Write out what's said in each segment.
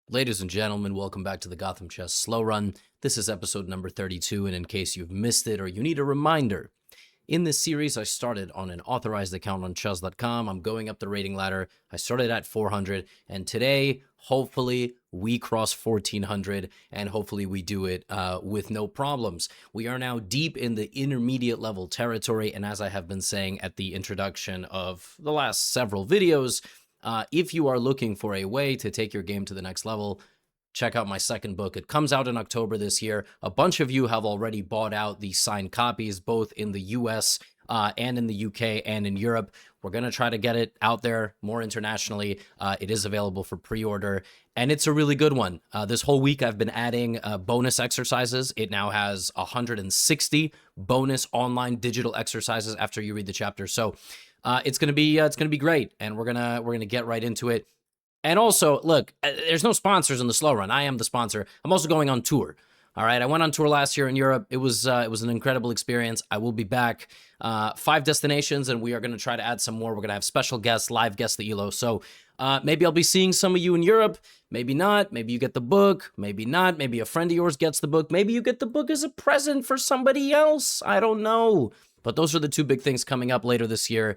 Ladies and gentlemen, welcome back to the GothamChess Slow Run. This is episode number 32, and in case you've missed it or you need a reminder, in this series I started on an authorized account on chess.com. I'm going up the rating ladder. I started at 400, and today, hopefully, we cross 1400, and hopefully we do it with no problems. We are now deep in the intermediate level territory, and as I have been saying at the introduction of the last several videos, if you are looking for a way to take your game to the next level, check out my second book. It comes out in October this year. A bunch of you have already bought out the signed copies, both in the US and in the UK and in Europe. We're going to try to get it out there more internationally. It is available for pre-order, and it's a really good one. This whole week I've been adding bonus exercises. It now has 160 bonus online digital exercises after you read the chapter. So it's gonna be great, and we're gonna get right into it. And also, look, there's no sponsors in the slow run. I am the sponsor. I'm also going on tour. All right, I went on tour last year in Europe. It was an incredible experience. I will be back. 5 destinations, and we are gonna try to add some more. We're gonna have special guests, live guests, the ELO. So maybe I'll be seeing some of you in Europe. Maybe not. Maybe you get the book. Maybe not. Maybe a friend of yours gets the book. Maybe you get the book as a present for somebody else. I don't know. But those are the 2 big things coming up later this year.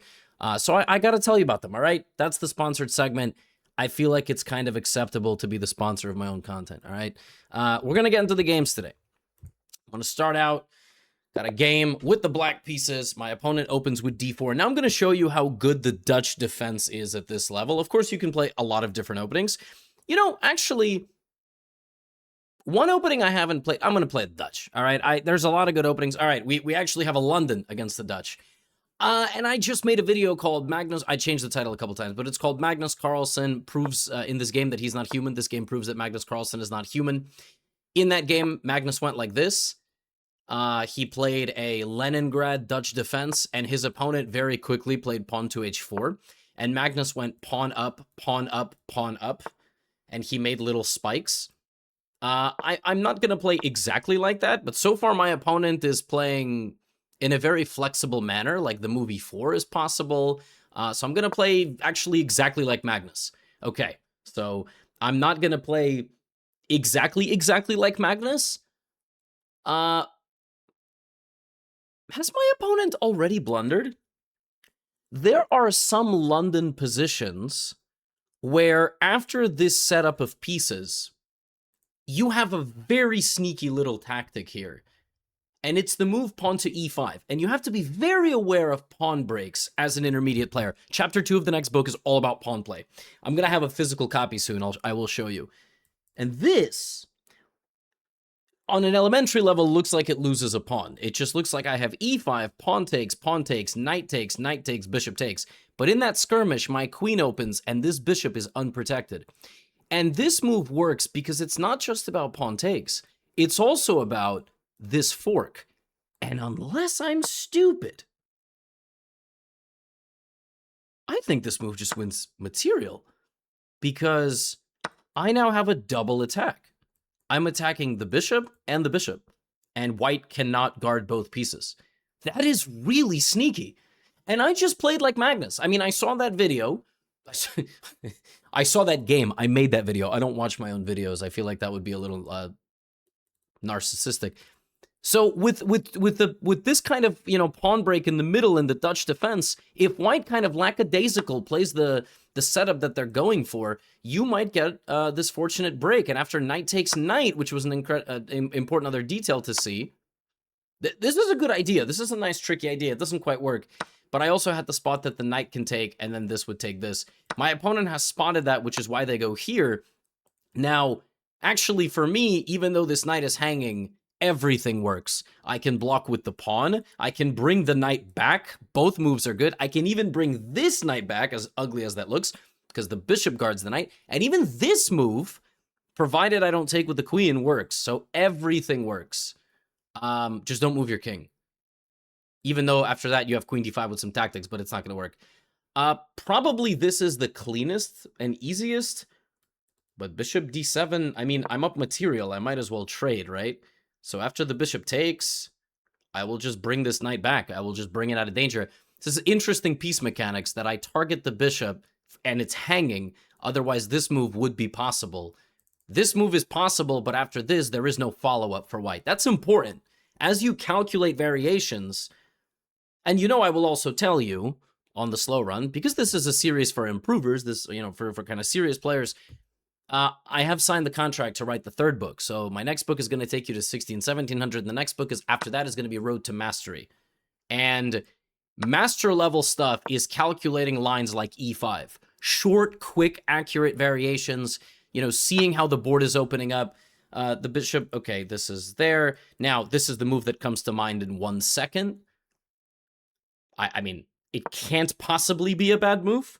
So I got to tell you about them, all right? That's the sponsored segment. I feel like it's kind of acceptable to be the sponsor of my own content, all right? We're going to get into the games today. I'm going to start out. Got a game with the black pieces. My opponent opens with d4. Now I'm going to show you how good the Dutch defense is at this level. Of course, you can play a lot of different openings. You know, actually, one opening I haven't played, I'm going to play the Dutch, all right? There's a lot of good openings. All right, we actually have a London against the Dutch. And I just made a video called Magnus. I changed the title a couple times, but it's called Magnus Carlsen proves in this game that he's not human. This game proves that Magnus Carlsen is not human. In that game, Magnus went like this. He played a Leningrad Dutch defense, and his opponent very quickly played pawn to h4. And Magnus went pawn up, pawn up, pawn up, and he made little spikes. I'm not going to play exactly like that, but so far my opponent is playing in a very flexible manner, like the move e4 is possible. So I'm going to play actually exactly like Magnus. Okay, so I'm not going to play exactly like Magnus. Has my opponent already blundered? There are some London positions where after this setup of pieces, you have a very sneaky little tactic here. And it's the move pawn to e5. And you have to be very aware of pawn breaks as an intermediate player. Chapter 2 of the next book is all about pawn play. I'm going to have a physical copy soon. I will show you. And this, on an elementary level, looks like it loses a pawn. It just looks like I have e5, pawn takes, knight takes, bishop takes. But in that skirmish, my queen opens, and this bishop is unprotected. And this move works because it's not just about pawn takes. It's also about this fork. And unless I'm stupid, I think this move just wins material because I now have a double attack. I'm attacking the bishop, and white cannot guard both pieces. That is really sneaky. And I just played like Magnus. I mean, I saw that video. I saw that game. I made that video. I don't watch my own videos. I feel like that would be a little narcissistic. So with this kind of, pawn break in the middle in the Dutch defense, if white kind of lackadaisical plays the setup that they're going for, you might get this fortunate break. And after knight takes knight, which was an important other detail to see, this is a good idea. This is a nice tricky idea. It doesn't quite work. But I also had the spot that the knight can take, and then this would take this. My opponent has spotted that, which is why they go here. Now, actually, for me, even though this knight is hanging, everything works. I can block with the pawn. I can bring the knight back. Both moves are good. I can even bring this knight back, as ugly as that looks, because the bishop guards the knight. And even this move, provided I don't take with the queen, works. So everything works. Just don't move your king. Even though after that you have queen d5 with some tactics, but it's not going to work. Probably this is the cleanest and easiest. But bishop d7, I mean, I'm up material. I might as well trade, right? So after the bishop takes, I will just bring this knight back. I will just bring it out of danger. This is interesting piece mechanics that I target the bishop and it's hanging. Otherwise, this move would be possible. This move is possible, but after this, there is no follow-up for white. That's important. As you calculate variations, and I will also tell you on the slow run, because this is a series for improvers, this, for kind of serious players, I have signed the contract to write the third book. So my next book is going to take you to 1700. And the next book after that is going to be Road to Mastery. And master level stuff is calculating lines like E5. Short, quick, accurate variations, seeing how the board is opening up. The bishop, okay, this is there. Now, this is the move that comes to mind in 1 second. I mean, it can't possibly be a bad move.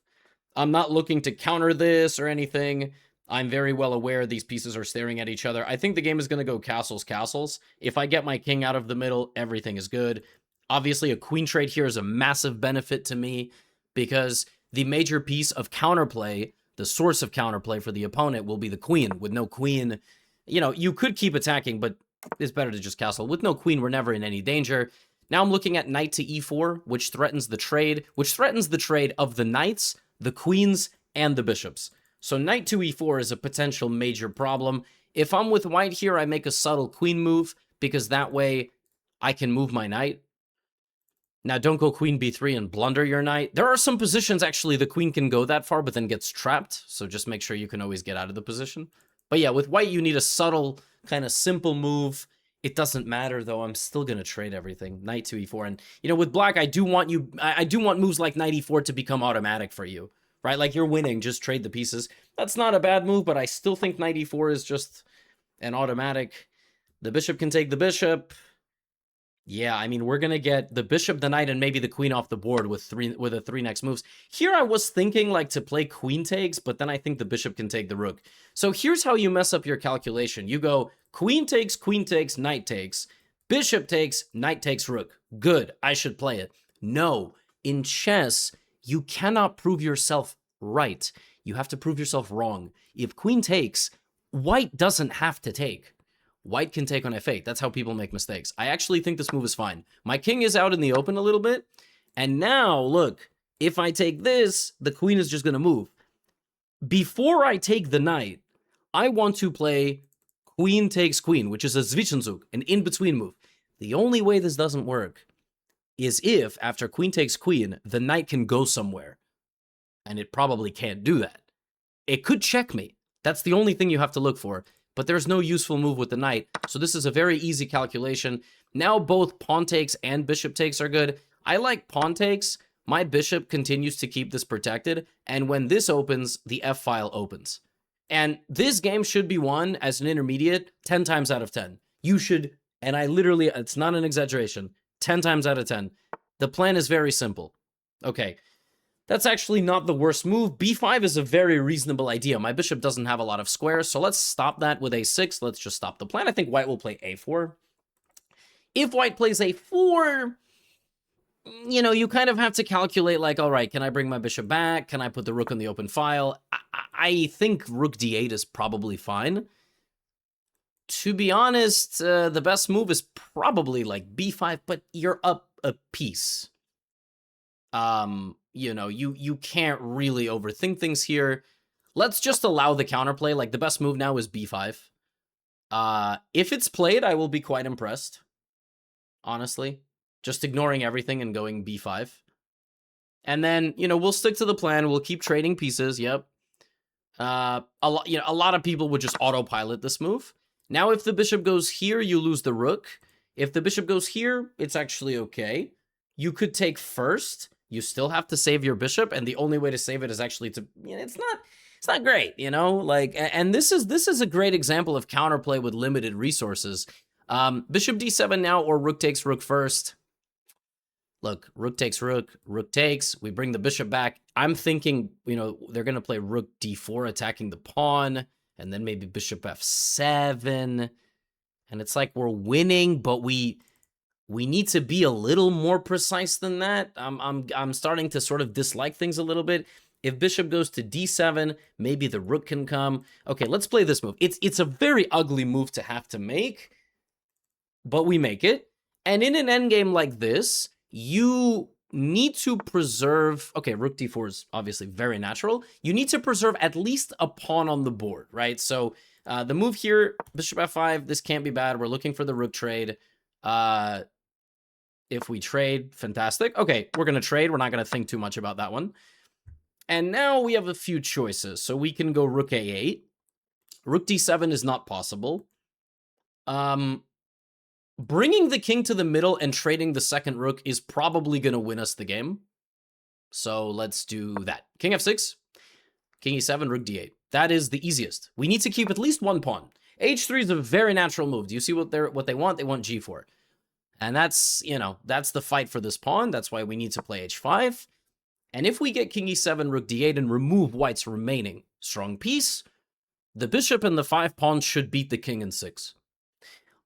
I'm not looking to counter this or anything. I'm very well aware these pieces are staring at each other. I think the game is going to go castles, castles. If I get my king out of the middle, everything is good. Obviously, a queen trade here is a massive benefit to me because the major piece of counterplay, the source of counterplay for the opponent will be the queen. With no queen, you could keep attacking, but it's better to just castle. With no queen, we're never in any danger. Now I'm looking at knight to e4, which threatens the trade of the knights, the queens, and the bishops. So knight to e4 is a potential major problem. If I'm with white here, I make a subtle queen move, because that way I can move my knight. Now, don't go queen b3 and blunder your knight. There are some positions, actually, the queen can go that far, but then gets trapped. So just make sure you can always get out of the position. But yeah, with white, you need a subtle, kind of simple move. It doesn't matter, though. I'm still going to trade everything. Knight to e4. And, with black, I do want moves like knight e4 to become automatic for you, right? Like, you're winning, just trade the pieces. That's not a bad move, but I still think knight e4 is just an automatic. The bishop can take the bishop. Yeah, I mean, we're going to get the bishop, the knight, and maybe the queen off the board with the three next moves. Here I was thinking like to play queen takes, but then I think the bishop can take the rook. So here's how you mess up your calculation. You go queen takes, knight takes, bishop takes, knight takes, rook. Good, I should play it. No, in chess, you cannot prove yourself right. You have to prove yourself wrong. If queen takes, white doesn't have to take. White can take on f8. That's how people make mistakes. I actually think this move is fine. My king is out in the open a little bit. And now, look, if I take this, the queen is just going to move. Before I take the knight, I want to play queen takes queen, which is a Zwischenzug, an in-between move. The only way this doesn't work is if, after queen takes queen, the knight can go somewhere. And it probably can't do that. It could checkmate. That's the only thing you have to look for. But there's no useful move with the knight, so this is a very easy calculation. Now both pawn takes and bishop takes are good. I like pawn takes. My bishop continues to keep this protected, and when this opens, the f-file opens. And this game should be won as an intermediate 10 times out of 10. You should, and it's not an exaggeration, 10 times out of 10. The plan is very simple. Okay. That's actually not the worst move. b5 is a very reasonable idea. My bishop doesn't have a lot of squares, so let's stop that with a6. Let's just stop the plan. I think white will play a4. If white plays a4, you kind of have to calculate, like, all right, can I bring my bishop back? Can I put the rook on the open file? I think rook d8 is probably fine. To be honest, the best move is probably like b5, but you're up a piece. You can't really overthink things here. Let's just allow the counterplay. Like, the best move now is b5. If it's played, I will be quite impressed. Honestly. Just ignoring everything and going b5. And then, we'll stick to the plan. We'll keep trading pieces. Yep. A lot of people would just autopilot this move. Now, if the bishop goes here, you lose the rook. If the bishop goes here, it's actually okay. You could take first. You still have to save your bishop, and the only way to save it is actually to, it's not great, like, and this is a great example of counterplay with limited resources. Bishop d7 now, or rook takes rook first. Look, rook takes rook takes, we bring the bishop back. I'm thinking, they're going to play rook d4 attacking the pawn, and then maybe bishop f7, and it's like we're winning, but we need to be a little more precise than that. I'm starting to sort of dislike things a little bit. If bishop goes to d7, maybe the rook can come. Okay, let's play this move. It's a very ugly move to have to make, but we make it. And in an endgame like this, you need to preserve... Okay, rook d4 is obviously very natural. You need to preserve at least a pawn on the board, right? So the move here, bishop f5, this can't be bad. We're looking for the rook trade. If we trade, fantastic. Okay, we're going to trade. We're not going to think too much about that one. And now we have a few choices. So we can go rook a8. Rook d7 is not possible. Bringing the king to the middle and trading the second rook is probably going to win us the game. So let's do that. King f6, king e7, rook d8. That is the easiest. We need to keep at least one pawn. h3 is a very natural move. Do you see what they want? They want g4. And that's, you know, that's the fight for this pawn. That's why we need to play h5. And if we get king e7, rook d8, and remove white's remaining strong piece, the bishop and the 5 pawns should beat the king in 6.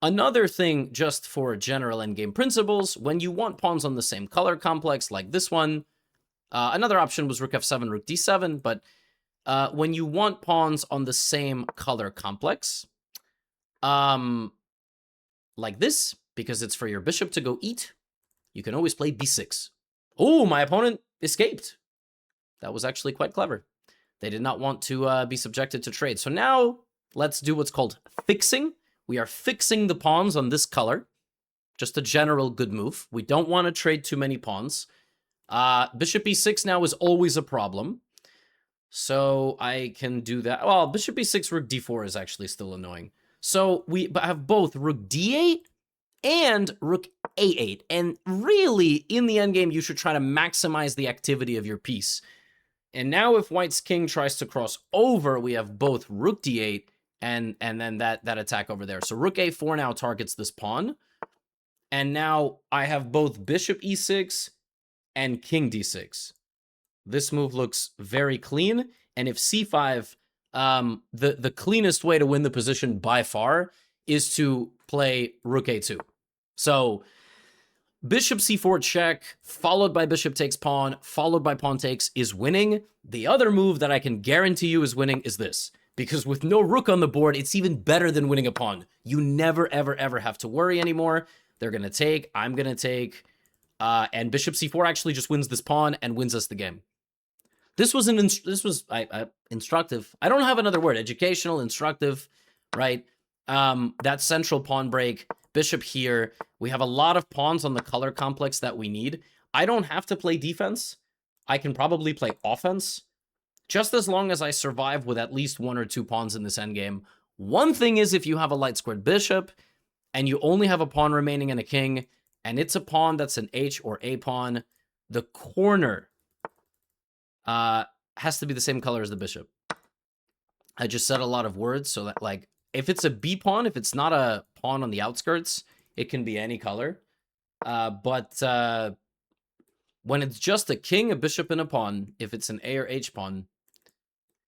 Another thing, just for general endgame principles, when you want pawns on the same color complex, like this one, another option was rook f7, rook d7, but when you want pawns on the same color complex, like this, because it's for your bishop to go eat, you can always play b6. Oh, my opponent escaped. That was actually quite clever. They did not want to be subjected to trade. So now let's do what's called fixing. We are fixing the pawns on this color. Just a general good move. We don't want to trade too many pawns. Bishop e6 now is always a problem. So I can do that. Well, bishop e6, rook d4 is actually still annoying. So we have both rook d8 and rook a8. And really, in the endgame, you should try to maximize the activity of your piece. And now if white's king tries to cross over, we have both rook d8 and then that attack over there. So rook a4 now targets this pawn. And now I have both bishop e6 and king d6. This move looks very clean. And if c5, the cleanest way to win the position by far is to play rook a2. So bishop c4 check, followed by bishop takes pawn, followed by pawn takes is winning. The other move that I can guarantee you is winning is this. Because with no rook on the board, it's even better than winning a pawn. You never, ever, ever have to worry anymore. They're going to take, I'm going to take, and bishop c4 actually just wins this pawn and wins us the game. This was instructive. I don't have another word. Educational, instructive, right? That central pawn break, bishop here. We have a lot of pawns on the color complex that we need. I don't have to play defense. I can probably play offense, just as long as I survive with at least 1 or 2 pawns in this endgame. One thing is if you have a light squared bishop and you only have a pawn remaining and a king, and it's a pawn that's an H or A pawn, the corner has to be the same color as the bishop. I just said a lot of words so that, like, if it's a B pawn, if it's not a pawn on the outskirts, it can be any color. But when it's just a king, a bishop, and a pawn, if it's an A or H pawn,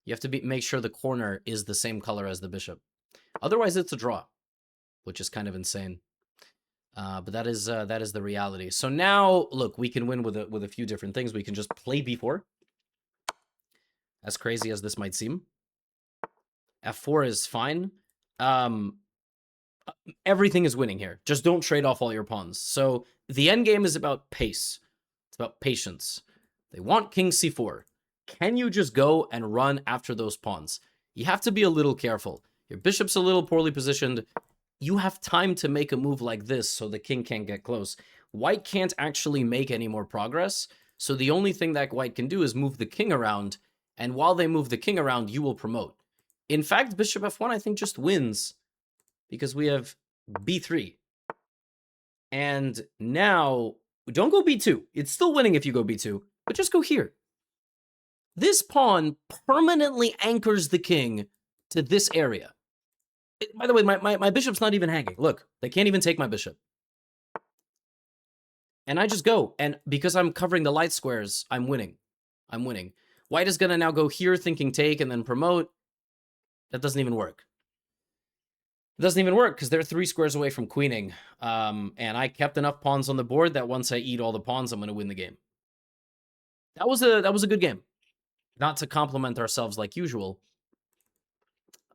you have to make sure the corner is the same color as the bishop. Otherwise, it's a draw, which is kind of insane. But that is the reality. So now, look, we can win with a few different things. We can just play b4, as crazy as this might seem. f4 is fine. Everything is winning here. Just don't trade off all your pawns. So the endgame is about pace. It's about patience. They want king c4. Can you just go and run after those pawns? You have to be a little careful. Your bishop's a little poorly positioned. You have time to make a move like this so the king can't get close. White can't actually make any more progress. So the only thing that white can do is move the king around. And while they move the king around, you will promote. In fact, bishop f1, I think, just wins because we have b3. And now, don't go b2. It's still winning if you go b2, but just go here. This pawn permanently anchors the king to this area. By the way, my bishop's not even hanging. Look, they can't even take my bishop. And I just go. And because I'm covering the light squares, I'm winning. I'm winning. White is going to now go here thinking take and then promote. That doesn't even work. It doesn't even work because they're 3 squares away from queening. And I kept enough pawns on the board that once I eat all the pawns, I'm going to win the game. That was a good game. Not to compliment ourselves like usual.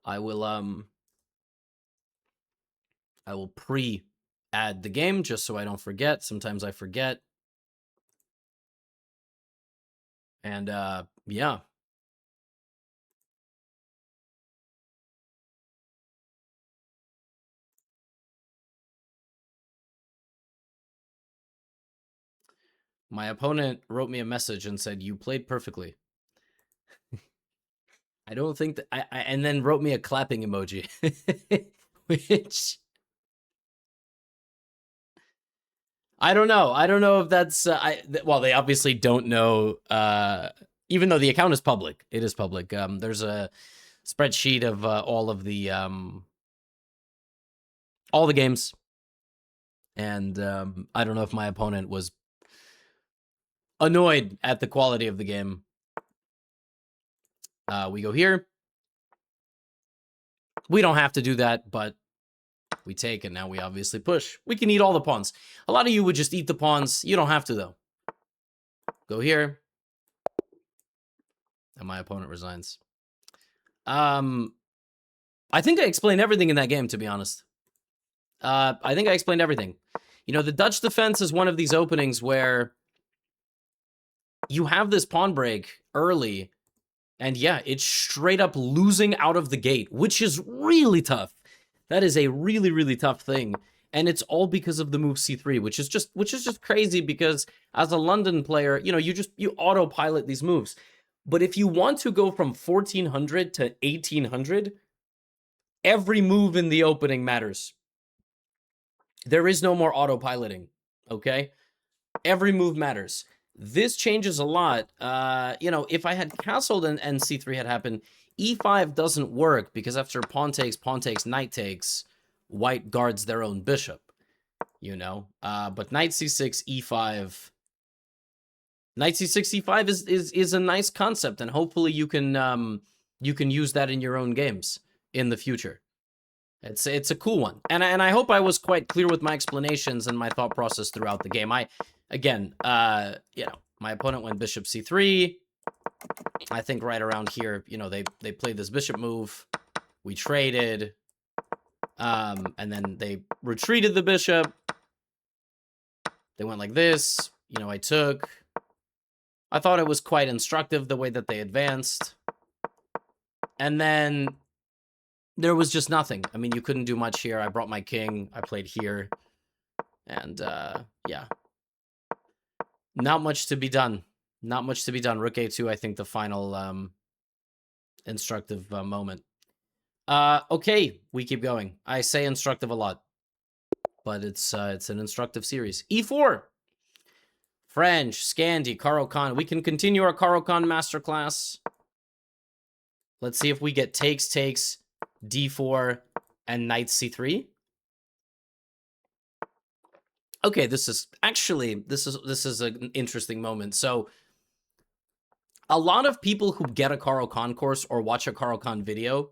I will pre-add the game just so I don't forget. Sometimes I forget. And, yeah. My opponent wrote me a message and said, "You played perfectly." I don't think that and then wrote me a clapping emoji, which I don't know. I don't know if that's well, they obviously don't know. Even though the account is public, it is public. There's a spreadsheet of all the games, and I don't know if my opponent was annoyed at the quality of the game. We go here. We don't have to do that, but we take, and now we obviously push. We can eat all the pawns. A lot of you would just eat the pawns. You don't have to, though. Go here. And my opponent resigns. I think I explained everything in that game, to be honest. I think I explained everything. You know, the Dutch defense is one of these openings where you have this pawn break early, and yeah, it's straight up losing out of the gate, which is really tough. That is a really, really tough thing. And it's all because of the move c3, which is just crazy, because as a London player, you know, you autopilot these moves. But if you want to go from 1400 to 1800, every move in the opening matters. There is no more autopiloting, okay? Every move matters. This changes a lot. You know, if I had castled and c3 had happened, e5 doesn't work, because after pawn takes, knight takes, white guards their own bishop, you know? But knight c6, e5... Knight c6, e5 is a nice concept, and hopefully you can use that in your own games in the future. It's a cool one, and I hope I was quite clear with my explanations and my thought process throughout the game. Again, you know, my opponent went bishop c3. I think right around here, you know, they played this bishop move. We traded, and then they retreated the bishop. They went like this. You know, I took. I thought it was quite instructive the way that they advanced. And then there was just nothing. I mean, you couldn't do much here. I brought my king. I played here. And, yeah. Not much to be done. Not much to be done. Rook a2, I think, the final instructive moment. Okay, we keep going. I say instructive a lot, but it's an instructive series. e4. French, Scandi, Caro-Kann. We can continue our Caro-Kann masterclass. Let's see if we get takes, d4, and knight c3. Okay, this is an interesting moment. So, a lot of people who get a Caro-Kann course or watch a Caro-Kann video,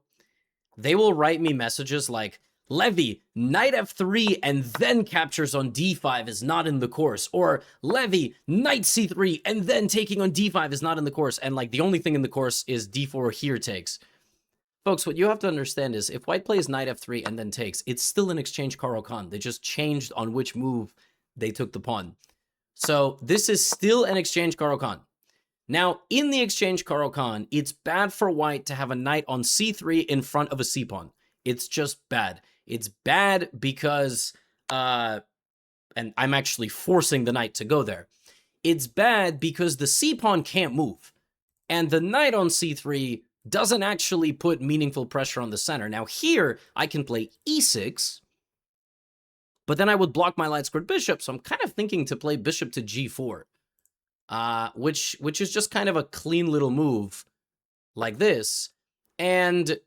they will write me messages like, Levy, knight f3 and then captures on d5 is not in the course. Or, Levy, knight c3 and then taking on d5 is not in the course. And, like, the only thing in the course is d4 here takes. Folks, what you have to understand is, if white plays knight f3 and then takes, it's still an exchange Caro-Kann. They just changed on which move they took the pawn. So, this is still an exchange Caro-Kann. Now, in the exchange Caro-Kann, it's bad for white to have a knight on c3 in front of a c-pawn. It's just bad. It's bad because, and I'm actually forcing the knight to go there. It's bad because the c-pawn can't move. And the knight on c3 doesn't actually put meaningful pressure on the center. Now here, I can play e6, but then I would block my light-squared bishop, so I'm kind of thinking to play bishop to g4, which is just kind of a clean little move like this. And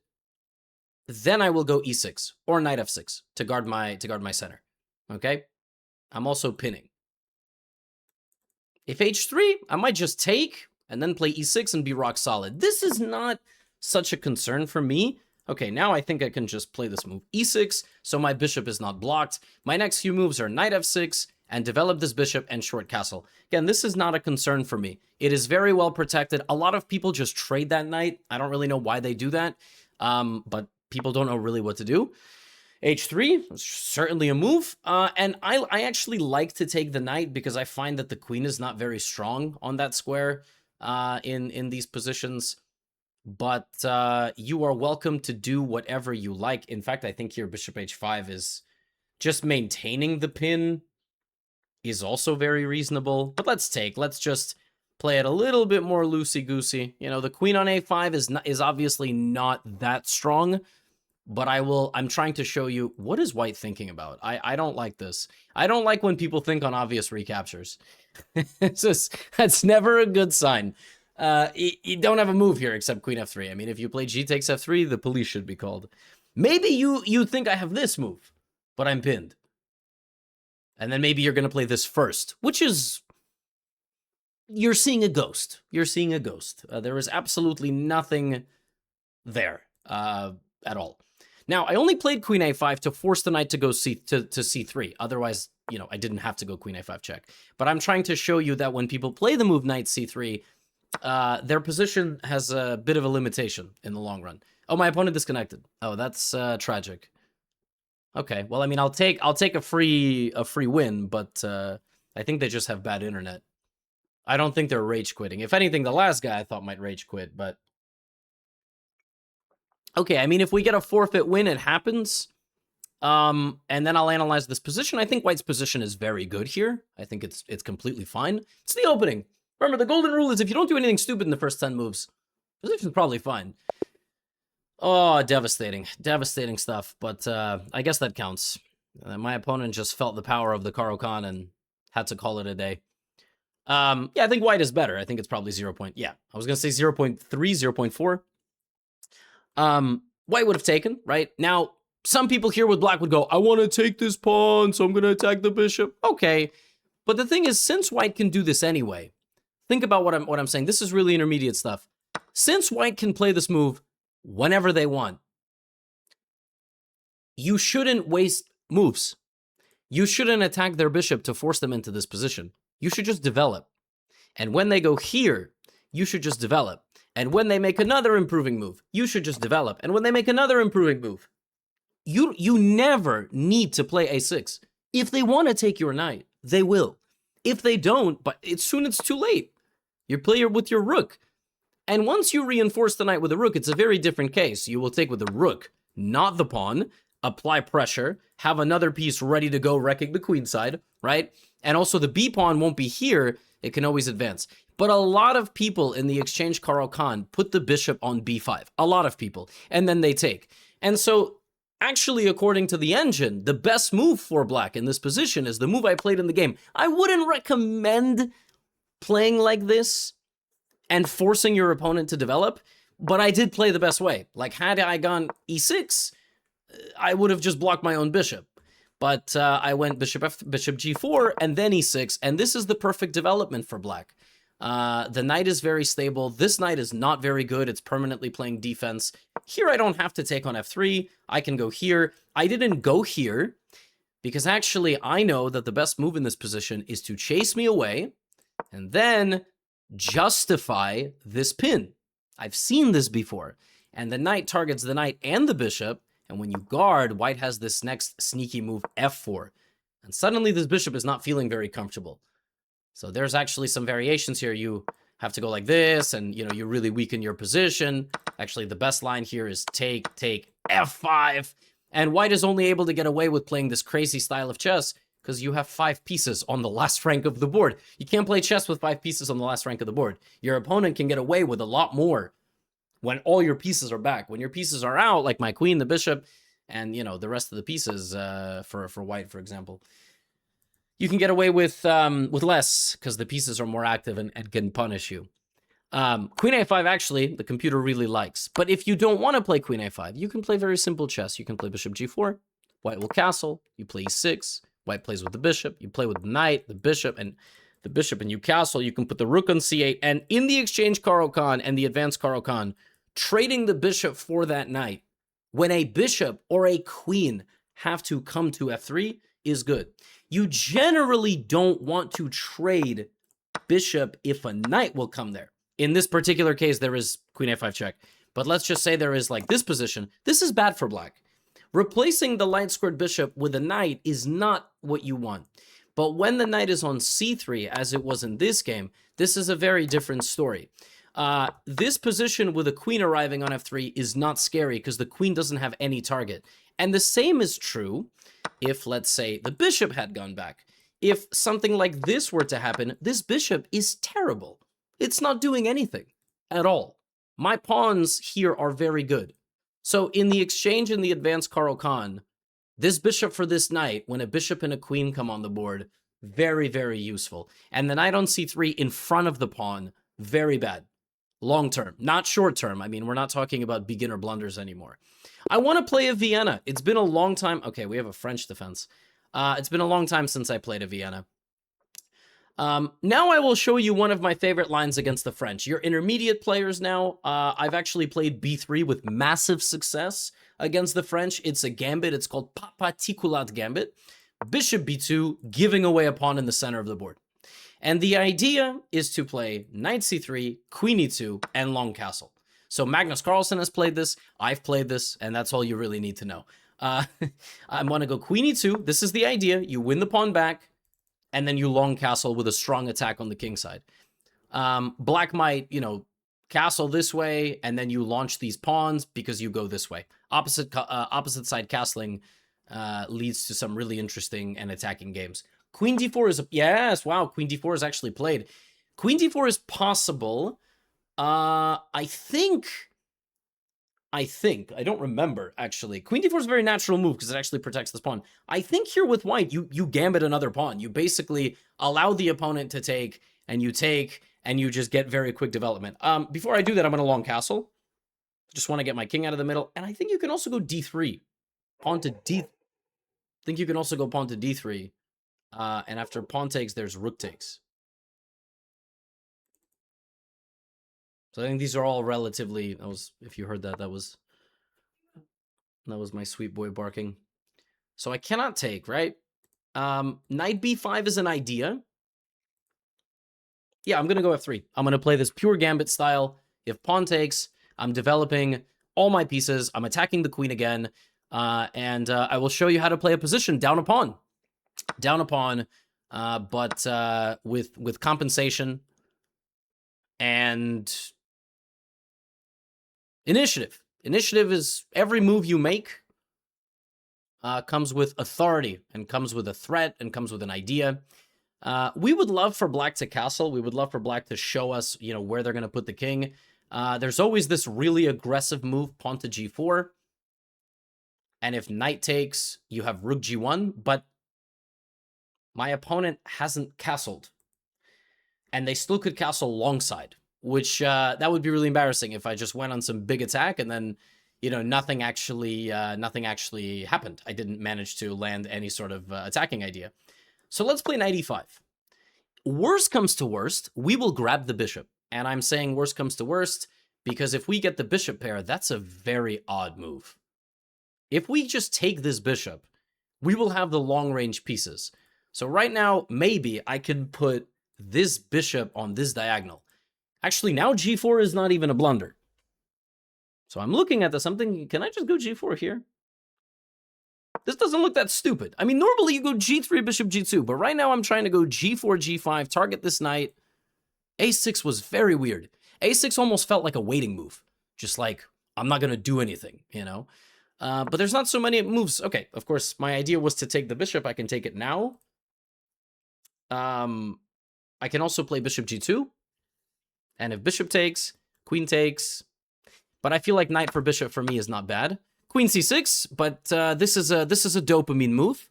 then I will go e6 or knight f6 to guard my center. Okay? I'm also pinning. If h3, I might just take and then play e6 and be rock solid. This is not such a concern for me. Okay, now I think I can just play this move e6, so my bishop is not blocked. My next few moves are knight f6 and develop this bishop and short castle. Again, this is not a concern for me. It is very well protected. A lot of people just trade that knight. I don't really know why they do that, but people don't know really what to do. h3, certainly a move. And I actually like to take the knight because I find that the queen is not very strong on that square. in these positions. But you are welcome to do whatever you like. In fact, I think here bishop h5 is just maintaining the pin is also very reasonable. But let's just play it a little bit more loosey-goosey. You know, the queen on a5 is obviously not that strong, but I'm trying to show you what is white thinking about. I don't like this. I don't like when people think on obvious recaptures. That's never a good sign. You don't have a move here except queen f3. I mean, if you play g takes f3, the police should be called. Maybe you think I have this move, but I'm pinned. And then maybe you're going to play this first, which is... You're seeing a ghost. You're seeing a ghost. There is absolutely nothing there at all. Now, I only played queen a5 to force the knight to go to c3. Otherwise, you know, I didn't have to go queen a5 check. But I'm trying to show you that when people play the move knight c3, their position has a bit of a limitation in the long run. Oh, my opponent disconnected. Oh, that's tragic. Okay, well, I mean, I'll take a free win, but I think they just have bad internet. I don't think they're rage quitting. If anything, the last guy I thought might rage quit, but... Okay, I mean, if we get a forfeit win, it happens. And then I'll analyze this position. I think white's position is very good here. I think it's completely fine. It's the opening. Remember, the golden rule is if you don't do anything stupid in the first 10 moves, position's probably fine. Oh, devastating. Devastating stuff, but I guess that counts. My opponent just felt the power of the Caro-Kann and had to call it a day. Yeah, I think white is better. I think it's probably 0. Yeah, I was going to say 0.3, 0.4. White would have taken, right? Now, some people here with black would go, I want to take this pawn, so I'm going to attack the bishop. Okay, but the thing is, since white can do this anyway, think about what I'm saying. This is really intermediate stuff. Since white can play this move whenever they want, you shouldn't waste moves. You shouldn't attack their bishop to force them into this position. You should just develop. And when they go here, you should just develop. And when they make another improving move, you should just develop. And when they make another improving move, you never need to play a6. If they want to take your knight, they will. If they don't, but it's too late. You play with your rook. And once you reinforce the knight with a rook, it's a very different case. You will take with the rook, not the pawn, apply pressure, have another piece ready to go wrecking the queen side, right? And also the b pawn won't be here. It can always advance. But a lot of people in the exchange Caro-Kann put the bishop on b5. A lot of people. And then they take. And so, actually, according to the engine, the best move for black in this position is the move I played in the game. I wouldn't recommend playing like this and forcing your opponent to develop, but I did play the best way. Like, had I gone e6, I would have just blocked my own bishop. But I went bishop g4, and then e6, and this is the perfect development for black. The knight is very stable. This knight is not very good. It's permanently playing defense. Here, I don't have to take on f3. I can go here. I didn't go here because actually I know that the best move in this position is to chase me away and then justify this pin. I've seen this before. And the knight targets the knight and the bishop. And when you guard, white has this next sneaky move, f4. And suddenly this bishop is not feeling very comfortable. So there's actually some variations here. You have to go like this, and you know, you really weaken your position. Actually, the best line here is take, f5. And white is only able to get away with playing this crazy style of chess because you have 5 pieces on the last rank of the board. You can't play chess with 5 pieces on the last rank of the board. Your opponent can get away with a lot more when all your pieces are back. When your pieces are out, like my queen, the bishop, and you know, the rest of the pieces for white, for example, you can get away with less because the pieces are more active and can punish you. Queen a5, actually, the computer really likes. But if you don't want to play queen a5, you can play very simple chess. You can play bishop g4. White will castle. You play e6. White plays with the bishop. You play with the knight, the bishop, and you castle. You can put the rook on c8. And in the exchange Caro-Kann and the advanced Caro-Kann, trading the bishop for that knight, when a bishop or a queen have to come to f3, is good. You generally don't want to trade bishop if a knight will come there. In this particular case, there is queen a5 check. But let's just say there is like this position. This is bad for black. Replacing the light squared bishop with a knight is not what you want. But when the knight is on c3, as it was in this game, this is a very different story. This position with a queen arriving on f3 is not scary because the queen doesn't have any target. And the same is true if, let's say, the bishop had gone back. If something like this were to happen, this bishop is terrible. It's not doing anything at all. My pawns here are very good. So in the exchange in the advanced Caro-Kann, this bishop for this knight, when a bishop and a queen come on the board, very, very useful. And the knight on c3 in front of the pawn, very bad. Long term, not short term. I mean, we're not talking about beginner blunders anymore. I want to play a Vienna. It's been a long time. Okay, we have a French defense. It's been a long time since I played a Vienna. Now I will show you one of my favorite lines against the French. You're intermediate players now. I've actually played b3 with massive success against the French. It's a gambit. It's called Particulat gambit. Bishop b2, giving away a pawn in the center of the board. And the idea is to play knight c3, queen e2, and long castle. So Magnus Carlsen has played this, I've played this, and that's all you really need to know. I want to go queen e2. This is the idea. You win the pawn back, and then you long castle with a strong attack on the king side. Black might, castle this way, and then you launch these pawns because you go this way. Opposite side castling leads to some really interesting and attacking games. Queen d4 is, yes, wow, queen d4 is actually played. Queen d4 is possible. I don't remember, actually. Queen d4 is a very natural move because it actually protects this pawn. I think here with white, you gambit another pawn. You basically allow the opponent to take, and you just get very quick development. Before I do that, I'm going to long castle. Just want to get my king out of the middle. And I think you can also go d3. Pawn to d... I think you can also go pawn to d3. And after pawn takes, there's rook takes. So I think these are all relatively, if you heard that, that was my sweet boy barking. So I cannot take, right? Knight b5 is an idea. Yeah, I'm going to go f3. I'm going to play this pure gambit style. If pawn takes, I'm developing all my pieces. I'm attacking the queen again. And I will show you how to play a position down a pawn. Down a pawn, but with compensation and initiative. Initiative is every move you make comes with authority and comes with a threat and comes with an idea. We would love for black to castle. We would love for black to show us, where they're going to put the king. There's always this really aggressive move, pawn to g4. And if knight takes, you have rook g1, but my opponent hasn't castled, and they still could castle longside, which that would be really embarrassing if I just went on some big attack and then, nothing actually happened. I didn't manage to land any sort of attacking idea. So let's play knight e5. Worst comes to worst, we will grab the bishop, and I'm saying worst comes to worst because if we get the bishop pair, that's a very odd move. If we just take this bishop, we will have the long range pieces. So right now, maybe I can put this bishop on this diagonal. Actually, now g4 is not even a blunder. So I'm looking at this, I'm thinking, can I just go g4 here? This doesn't look that stupid. I mean, normally you go g3, bishop g2, but right now I'm trying to go g4, g5, target this knight. a6 was very weird. a6 almost felt like a waiting move. Just like, I'm not going to do anything, But there's not so many moves. Okay, of course, my idea was to take the bishop. I can take it now. I can also play bishop g2. And if bishop takes, queen takes. But I feel like knight for bishop for me is not bad. Queen c6, but this is a dopamine move.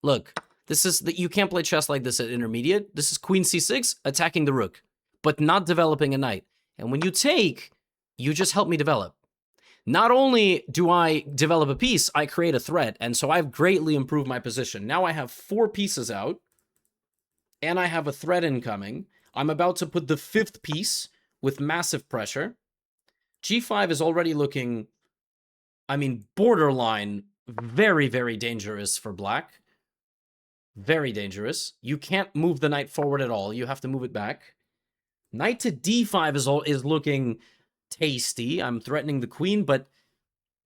Look, you can't play chess like this at intermediate. This is queen c6 attacking the rook, but not developing a knight. And when you take, you just help me develop. Not only do I develop a piece, I create a threat, and so I've greatly improved my position. Now I have 4 pieces out, and I have a threat incoming. I'm about to put the 5th piece with massive pressure. g5 is already looking, borderline very, very dangerous for black. Very dangerous. You can't move the knight forward at all. You have to move it back. Knight to d5 is looking tasty. I'm threatening the queen, but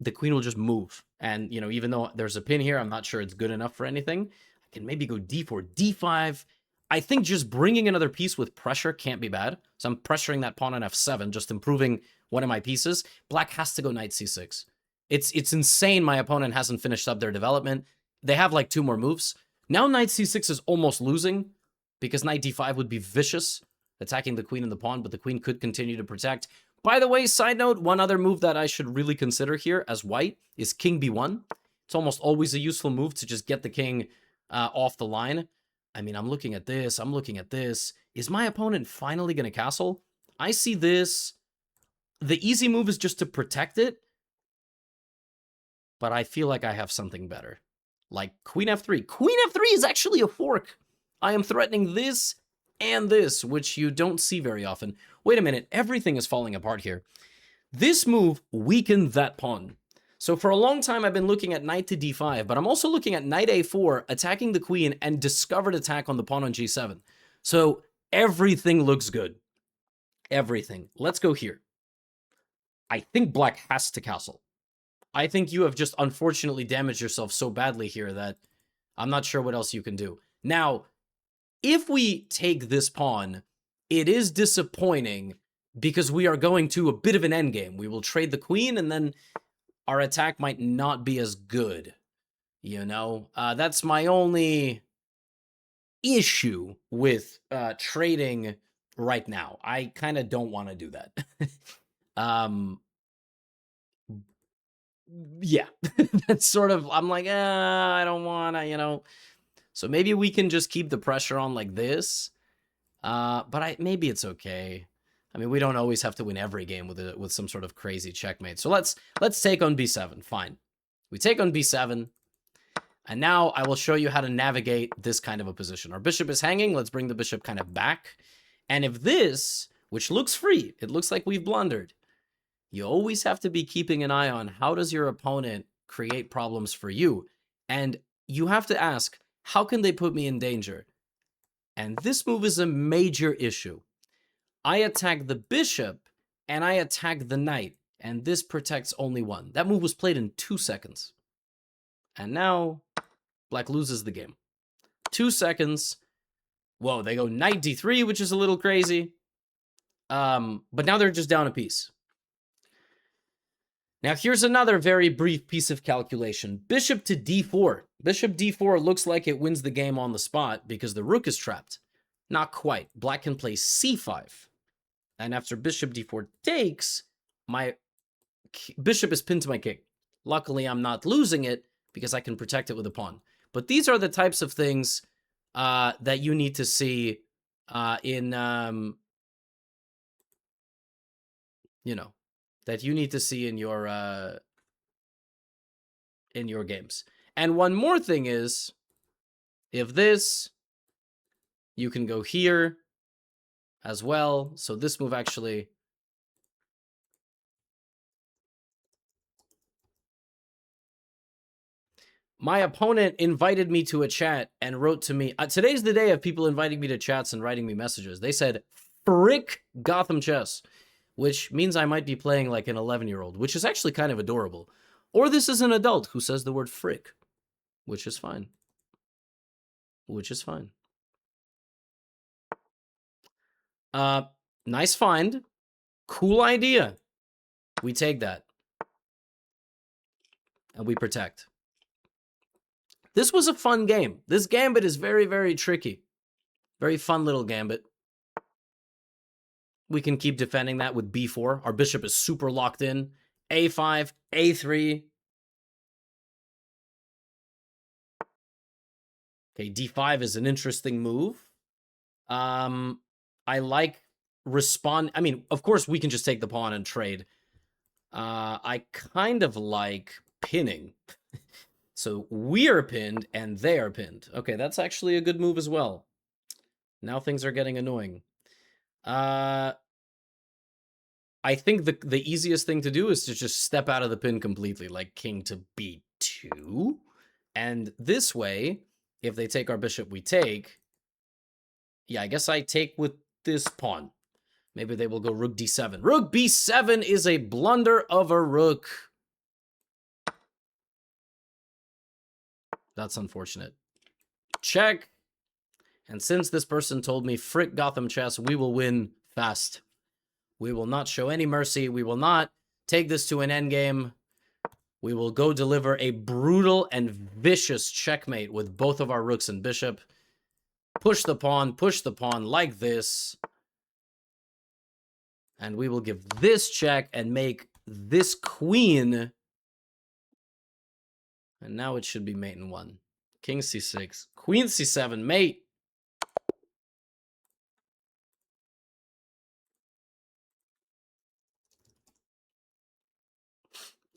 the queen will just move. And, even though there's a pin here, I'm not sure it's good enough for anything. can maybe go d4, d5. I think just bringing another piece with pressure can't be bad. So I'm pressuring that pawn on f7, just improving one of my pieces. Black has to go knight c6. It's insane my opponent hasn't finished up their development. They have like 2 more moves. Now knight c6 is almost losing because knight d5 would be vicious, attacking the queen and the pawn, but the queen could continue to protect. By the way, side note, one other move that I should really consider here as white is king b1. It's almost always a useful move to just get the king off the line. I mean, I'm looking at this. I'm looking at this. Is my opponent finally going to castle? I see this. The easy move is just to protect it. But I feel like I have something better. Like queen f3. Queen f3 is actually a fork. I am threatening this and this, which you don't see very often. Wait a minute. Everything is falling apart here. This move weakened that pawn. So for a long time, I've been looking at knight to d5, but I'm also looking at knight a4, attacking the queen, and discovered attack on the pawn on g7. So everything looks good. Everything. Let's go here. I think black has to castle. I think you have just unfortunately damaged yourself so badly here that I'm not sure what else you can do. Now, if we take this pawn, it is disappointing because we are going to a bit of an endgame. We will trade the queen and then our attack might not be as good. You know, that's my only issue with trading right now. I kind of don't want to do that. Yeah, that's sort of, I'm like, I don't want to, you know. So maybe we can just keep the pressure on like this. But maybe it's okay. I mean, we don't always have to win every game with some sort of crazy checkmate. So let's take on b7. Fine. We take on b7. And now I will show you how to navigate this kind of a position. Our bishop is hanging. Let's bring the bishop kind of back. And if this, which looks free, it looks like we've blundered. You always have to be keeping an eye on how does your opponent create problems for you. And you have to ask, how can they put me in danger? And this move is a major issue. I attack the bishop and I attack the knight. And this protects only one. That move was played in 2 seconds. And now black loses the game. 2 seconds. Whoa, they go knight d3, which is a little crazy. But now they're just down a piece. Now, here's another very brief piece of calculation. Bishop to d4. Bishop d4 looks like it wins the game on the spot because the rook is trapped. Not quite. Black can play c5. And after bishop d4 takes, my bishop is pinned to my king. Luckily, I'm not losing it because I can protect it with a pawn. But these are the types of things that you need to see that you need to see in your games. And one more thing is, if this, you can go here as well. So this move actually, my opponent invited me to a chat and wrote to me. Today's the day of people inviting me to chats and writing me messages. They said, frick Gotham Chess, which means I might be playing like an 11-year-old, which is actually kind of adorable. Or this is an adult who says the word frick, which is fine. Which is fine. Nice find. Cool idea. We take that. And we protect. This was a fun game. This gambit is very, very tricky. Very fun little gambit. We can keep defending that with b4. Our bishop is super locked in. a5, a3. Okay, d5 is an interesting move. I like I mean, of course, we can just take the pawn and trade. I kind of like pinning. So we are pinned and they are pinned. Okay, that's actually a good move as well. Now things are getting annoying. I think the easiest thing to do is to just step out of the pin completely, like king to b2. And this way, if they take our bishop, we take. Yeah, I guess I take with this pawn. Maybe they will go rook d7. Rook b7 is a blunder of a rook. That's unfortunate. Check. And since this person told me, frick Gotham Chess, we will win fast. We will not show any mercy. We will not take this to an endgame. We will go deliver a brutal and vicious checkmate with both of our rooks and bishop. Push the pawn like this. And we will give this check and make this queen. And now it should be mate in 1. King c6. Queen c7, mate.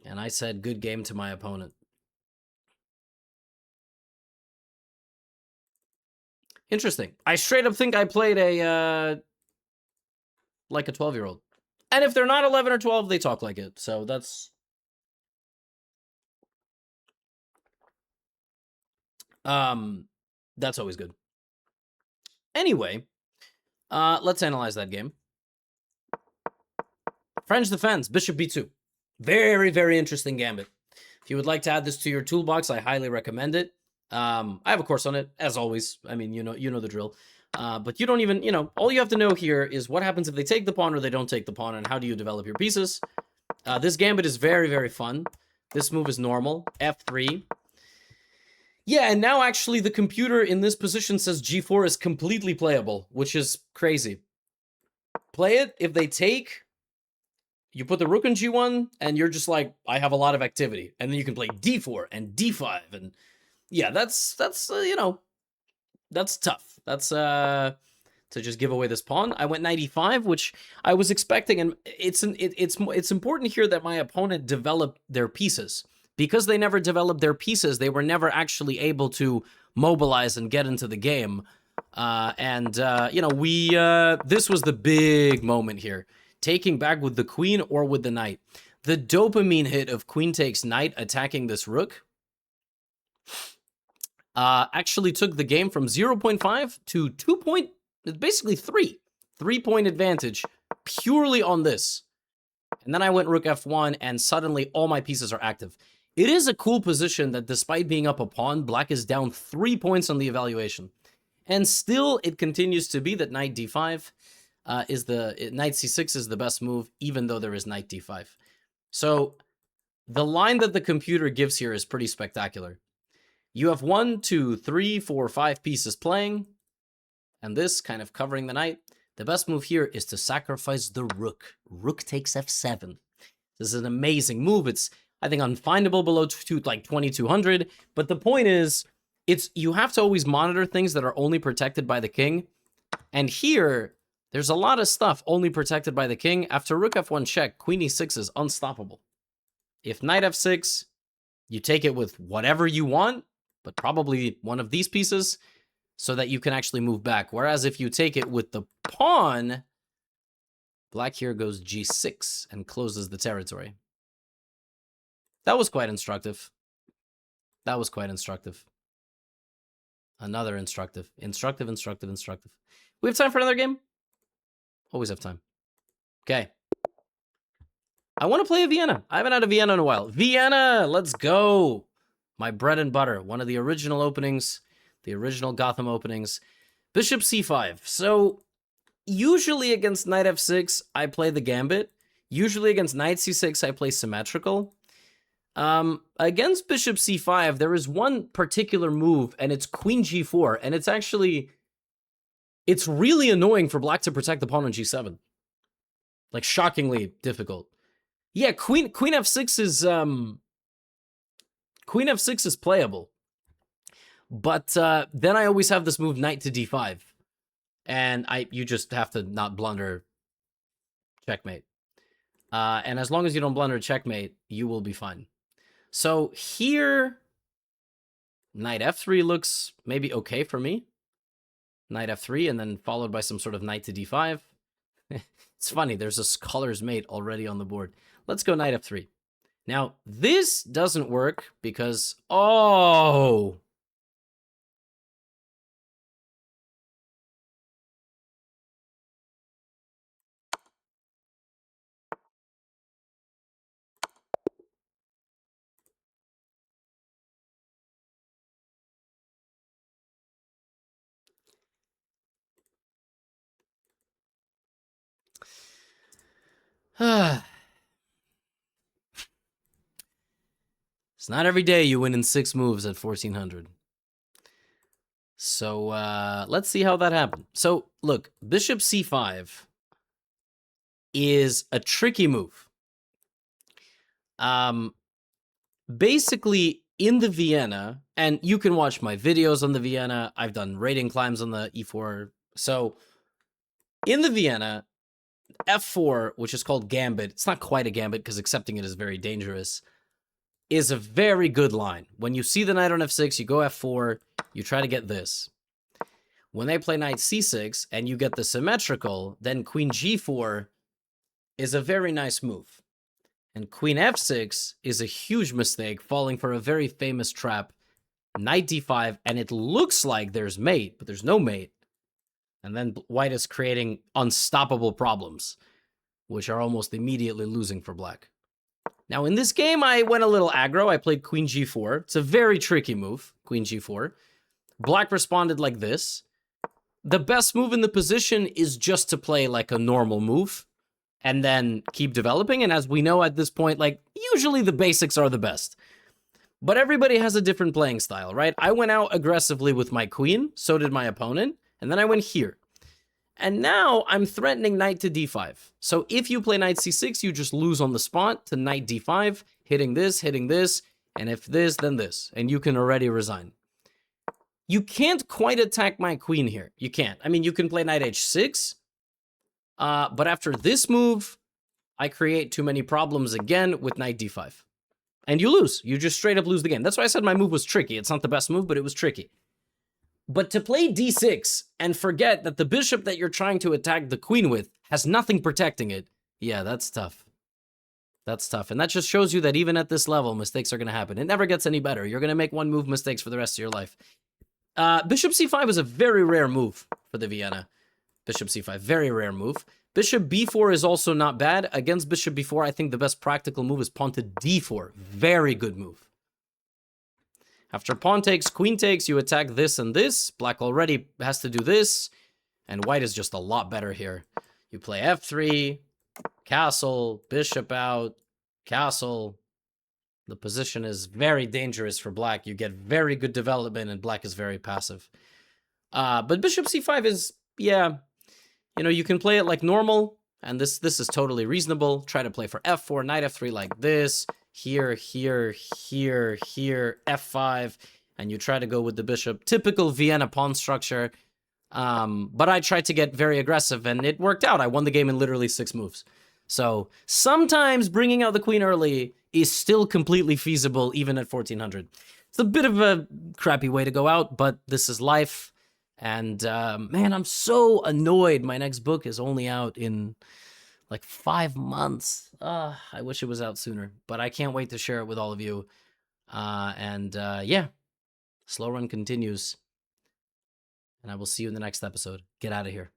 And I said, good game to my opponent. Interesting. I straight up think I played a, like a 12-year-old. And if they're not 11 or 12, they talk like it. So that's... that's always good. Anyway, let's analyze that game. French defense, bishop b2. Very, very interesting gambit. If you would like to add this to your toolbox, I highly recommend it. I have a course on it, as always. I mean, you know the drill. But you don't even, all you have to know here is what happens if they take the pawn or they don't take the pawn, and how do you develop your pieces. This gambit is very, very fun. This move is normal. F3. Yeah, and now actually the computer in this position says g4 is completely playable, which is crazy. Play it. If they take, you put the rook in g1, and you're just like, I have a lot of activity. And then you can play d4 and d5, and yeah, that's that's tough. That's to just give away this pawn. I went 95, which I was expecting, and it's important here that my opponent developed their pieces. Because they never developed their pieces, they were never actually able to mobilize and get into the game. This was the big moment here. Taking back with the queen or with the knight. The dopamine hit of queen takes knight attacking this rook actually took the game from 0.5 to 2 point, basically 3. 3-point advantage purely on this. And then I went rook f1, and suddenly all my pieces are active. It is a cool position that despite being up a pawn, black is down 3 points on the evaluation. And still, it continues to be that knight d5 knight c6 is the best move, even though there is knight d5. So the line that the computer gives here is pretty spectacular. You have 1, 2, 3, 4, 5 pieces playing, and this kind of covering the knight. The best move here is to sacrifice the rook. Rook takes f7. This is an amazing move. It's, I think, unfindable below like 2200. But the point is, you have to always monitor things that are only protected by the king. And here, there's a lot of stuff only protected by the king. After rook f1 check, queen e6 is unstoppable. If knight f6, you take it with whatever you want, but probably one of these pieces, so that you can actually move back. Whereas if you take it with the pawn, black here goes g6 and closes the territory. That was quite instructive. That was quite instructive. Another instructive. Instructive. We have time for another game? Always have time. Okay. I want to play a Vienna. I haven't had a Vienna in a while. Vienna! Let's go! My bread and butter. One of the original openings. The original Gotham openings. Bishop c5. So, usually against knight f6, I play the gambit. Usually against knight c6, I play symmetrical. Against bishop c5, there is one particular move, and it's queen g4, and it's really annoying for black to protect the pawn on g7. Like, shockingly difficult. Yeah, queen f6 is playable. But then I always have this move knight to d5. And you just have to not blunder checkmate. And as long as you don't blunder checkmate, you will be fine. So here, knight f3 looks maybe okay for me. Knight f3, and then followed by some sort of knight to d5. It's funny, there's a scholar's mate already on the board. Let's go knight f3. Now, this doesn't work because, oh! It's not every day you win in 6 moves at 1400. So let's see how that happened. So look, bishop c5 is a tricky move. Basically, in the Vienna, and you can watch my videos on the Vienna. I've done rating climbs on the e4. So in the Vienna, f4, which is called gambit, it's not quite a gambit because accepting it is very dangerous, is a very good line. When you see the knight on f6, you go f4, you try to get this. When they play knight c6 and you get the symmetrical, then queen g4 is a very nice move. And queen f6 is a huge mistake, falling for a very famous trap, knight d5, and it looks like there's mate, but there's no mate. And then white is creating unstoppable problems, which are almost immediately losing for black. Now, in this game, I went a little aggro. I played queen g4. It's a very tricky move, queen g4. Black responded like this. The best move in the position is just to play like a normal move and then keep developing. And as we know at this point, like, usually the basics are the best. But everybody has a different playing style, right? I went out aggressively with my queen. So did my opponent. And then I went here. And now I'm threatening knight to d5. So if you play knight c6, you just lose on the spot to knight d5, hitting this, and if this, then this. And you can already resign. You can't quite attack my queen here. You can't. I mean, you can play knight h6, but after this move, I create too many problems again with knight d5. And you lose. You just straight up lose the game. That's why I said my move was tricky. It's not the best move, but it was tricky. But to play d6 and forget that the bishop that you're trying to attack the queen with has nothing protecting it, yeah, that's tough. That's tough. And that just shows you that even at this level, mistakes are going to happen. It never gets any better. You're going to make one move mistakes for the rest of your life. Bishop c5 is a very rare move for the Vienna. Bishop c5, very rare move. Bishop b4 is also not bad. Against bishop b4, I think the best practical move is pawn to d4. Very good move. After pawn takes, queen takes, you attack this and this. Black already has to do this. And white is just a lot better here. You play f3, castle, bishop out, castle. The position is very dangerous for black. You get very good development, and black is very passive. But bishop c5 is, yeah, you know, you can play it like normal, and this is totally reasonable. Try to play for f4, knight f3 like this. Here, here, here, here, f5, and you try to go with the bishop. Typical Vienna pawn structure. But I tried to get very aggressive, and it worked out. I won the game in literally 6 moves. So sometimes bringing out the queen early is still completely feasible, even at 1400. It's a bit of a crappy way to go out, but this is life. And man, I'm so annoyed. My next book is only out in like 5 months. I wish it was out sooner, but I can't wait to share it with all of you. Yeah, Slow Run continues. And I will see you in the next episode. Get out of here.